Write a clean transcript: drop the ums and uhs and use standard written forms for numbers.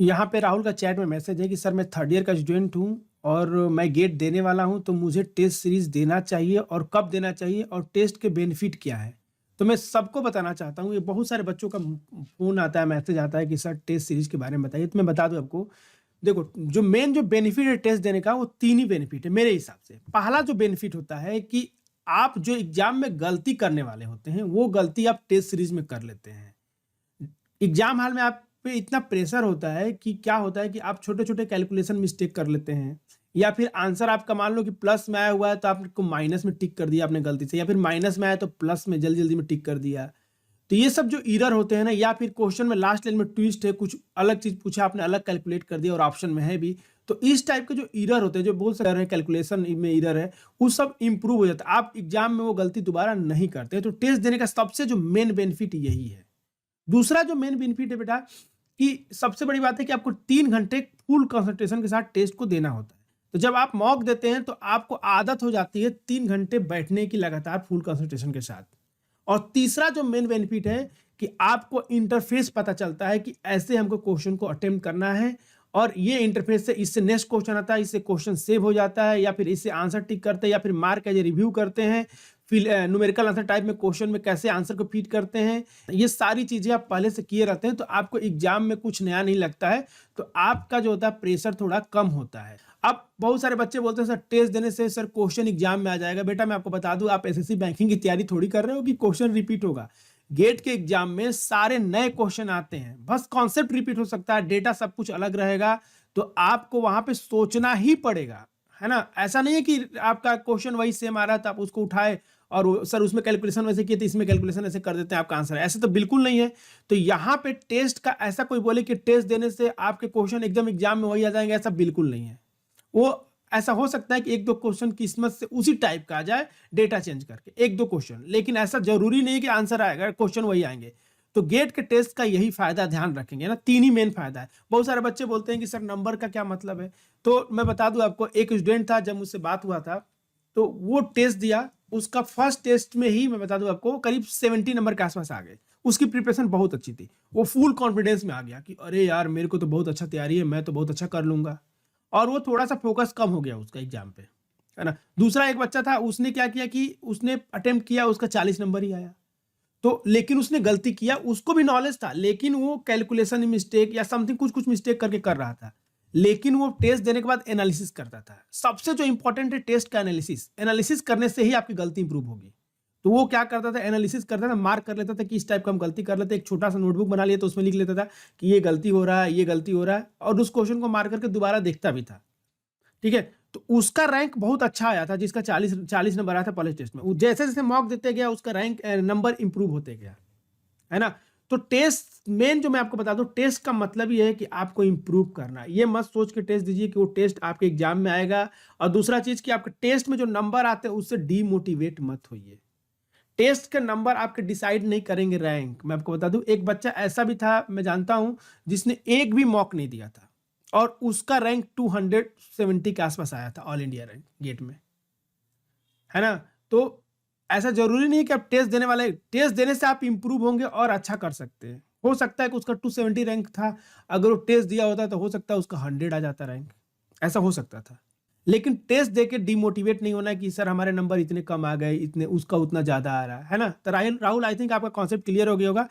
यहाँ पे राहुल का चैट में मैसेज है कि सर मैं थर्ड ईयर का स्टूडेंट हूँ और मैं गेट देने वाला हूँ, तो मुझे टेस्ट सीरीज देना चाहिए और कब देना चाहिए और टेस्ट के बेनिफिट क्या है। तो मैं सबको बताना चाहता हूँ, ये बहुत सारे बच्चों का फ़ोन आता है, मैसेज आता है कि सर टेस्ट सीरीज के बारे में बताइए। तो मैं बता दूँ आपको, देखो जो मेन जो बेनिफिट है टेस्ट देने का, वो 3 ही बेनिफिट है मेरे हिसाब से। पहला जो बेनिफिट होता है कि आप जो एग्ज़ाम में गलती करने वाले होते हैं, वो गलती आप टेस्ट सीरीज में कर लेते हैं। एग्जाम हॉल में आप पे इतना प्रेशर होता है कि क्या होता है कि आप छोटे-छोटे कैलकुलेशन मिस्टेक कर लेते हैं, या फिर आंसर आपका मान लो कि प्लस में आया हुआ है तो आपको माइनस में टिक कर दिया आपने गलती से, या फिर माइनस में आया तो प्लस में जल्दी-जल्दी में टिक कर दिया। तो ये सब जो एरर होते हैं ना, या फिर क्वेश्चन में लास्ट लाइन में ट्विस्ट है, कुछ अलग चीज़ पूछा आपने, अलग कैलकुलेट कर दिया और ऑप्शन में है भी। तो इस टाइप के जो एरर होते हैं, जो बोल सकते हैं कैलकुलेशन में एरर है, वो सब इम्प्रूव हो जाता है। आप एग्जाम में वो गलती दोबारा नहीं करते। तो टेस्ट देने का सबसे जो मेन बेनिफिट यही है। दूसरा जो मेन बेनिफिट है बेटा, कि सबसे बड़ी बात है कि आपको 3 घंटे फुल कंसंट्रेशन के साथ टेस्ट को देना होता है। तो जब आप मॉक देते हैं तो आपको आदत हो जाती है 3 घंटे बैठने की लगातार फुल कंसंट्रेशन के साथ। और तीसरा जो मेन बेनिफिट है कि आपको इंटरफेस पता चलता है कि ऐसे हमको क्वेश्चन को अटेम्प्ट करना है, और ये इंटरफेस से इससे नेक्स्ट क्वेश्चन आता है, इससे क्वेश्चन सेव हो जाता है, या फिर इससे आंसर टिक करते हैं, या फिर मार्क एज ए रिव्यू करते हैं, फिर न्यूमेरिकल आंसर टाइप में क्वेश्चन में कैसे आंसर को फीड करते हैं। ये सारी चीजें आप पहले से किए रहते हैं, तो आपको एग्जाम में कुछ नया नहीं लगता है। तो आपका जो होता है प्रेशर थोड़ा कम होता है। अब बहुत सारे बच्चे बोलते हैं सर टेस्ट देने से सर क्वेश्चन एग्जाम में आ जाएगा। बेटा मैं आपको बता दूं, आप एसएससी बैंकिंग की तैयारी थोड़ी कर रहे हो कि क्वेश्चन रिपीट होगा। गेट के एग्जाम में सारे नए क्वेश्चन आते हैं, बस कॉन्सेप्ट रिपीट हो सकता है, डेटा सब कुछ अलग रहेगा। तो आपको वहां पे सोचना ही पड़ेगा, है ना। ऐसा नहीं है कि आपका क्वेश्चन वही सेम आ रहा है तो आप उसको उठाए और सर उसमें कैलकुलेशन वैसे किए तो इसमें कैलकुलेशन ऐसे कर देते हैं, आपका आंसर है। ऐसे तो बिल्कुल नहीं है। तो यहाँ पे टेस्ट का ऐसा कोई बोले कि टेस्ट देने से आपके क्वेश्चन एकदम एग्जाम में वही आ जाएंगे, ऐसा बिल्कुल नहीं है। वो ऐसा हो सकता है कि एक दो क्वेश्चन किस्मत से उसी टाइप का आ जाए, डेटा चेंज करके एक दो क्वेश्चन, लेकिन ऐसा जरूरी नहीं है कि आंसर आएगा, क्वेश्चन वही आएंगे। तो गेट के टेस्ट का यही फायदा ध्यान रखेंगे ना, 3 ही मेन फायदा है। बहुत सारे बच्चे बोलते हैं कि सर नंबर का क्या मतलब है। तो मैं बता दूं आपको, एक स्टूडेंट था, जब मुझसे बात हुआ था तो वो टेस्ट दिया, उसका फर्स्ट टेस्ट में ही मैं बता दूं आपको करीब 70 नंबर के आसपास आ गए। उसकी प्रिपरेशन बहुत अच्छी थी, वो फुल कॉन्फिडेंस में आ गया कि अरे यार मेरे को तो बहुत अच्छा तैयारी है, मैं तो बहुत अच्छा कर लूंगा। और वो थोड़ा-सा फ़ोकस कम हो गया उसका एग्ज़ाम पे, है ना? दूसरा एक बच्चा था, उसने क्या किया कि उसने अटेम्प्ट किया, उसका 40 नंबर ही आया। तो लेकिन उसने गलती किया, उसको भी नॉलेज था, लेकिन वो कैलकुलेशन मिस्टेक या समथिंग कुछ-कुछ मिस्टेक करके कर रहा था। लेकिन वो टेस्ट देने के बाद एनालिसिस करता था। सबसे जो इम्पोर्टेंट है टेस्ट का एनालिसिस। एनालिसिस करने से ही आपकी गलती इम्प्रूव होगी। तो वो क्या करता था, एनालिसिस करता था, मार्क कर लेता था कि इस टाइप का हम गलती कर लेते हैं। एक छोटा-सा नोटबुक बना लिया तो उसमें लिख लेता था कि ये गलती हो रहा है, ये गलती हो रहा है, और उस क्वेश्चन को मार्क करके दोबारा देखता भी था। ठीक है? तो उसका रैंक बहुत अच्छा आया था, जिसका 40 नंबर आया था पहले टेस्ट में। वो जैसे-जैसे मॉक देते गया उसका रैंक नंबर इम्प्रूव होते गया, है ना? तो टेस्ट मेन जो मैं आपको बता दूँ, टेस्ट का मतलब ये है कि आपको इम्प्रूव करना है। ये मत सोच के टेस्ट दीजिए कि वो टेस्ट आपके एग्ज़ाम में आएगा। और दूसरा चीज़ कि आपके टेस्ट में जो नंबर आते हैं उससे डीमोटिवेट मत होइए। टेस्ट के नंबर आपके डिसाइड नहीं करेंगे रैंक। मैं आपको बता दूँ, एक बच्चा ऐसा भी था, मैं जानता हूँ, जिसने एक भी मॉक नहीं दिया था और उसका रैंक 270 के आसपास आया था, ऑल इंडिया रैंक गेट में, है ना? तो ऐसा ज़रूरी नहीं है कि आप टेस्ट देने वाले, टेस्ट देने से आप इम्प्रूव होंगे और अच्छा कर सकते हैं। हो सकता है कि उसका 270 रैंक था, अगर वो टेस्ट दिया होता तो हो सकता है उसका 100 आ जाता रैंक, ऐसा हो सकता था। लेकिन टेस्ट देके डिमोटिवेट नहीं होना कि सर हमारे नंबर इतने कम आ गए, इतने उसका उतना ज़्यादा आ रहा है ना? तो राहुल राहुल आई थिंक आपका कॉन्सेप्ट क्लियर हो गया होगा।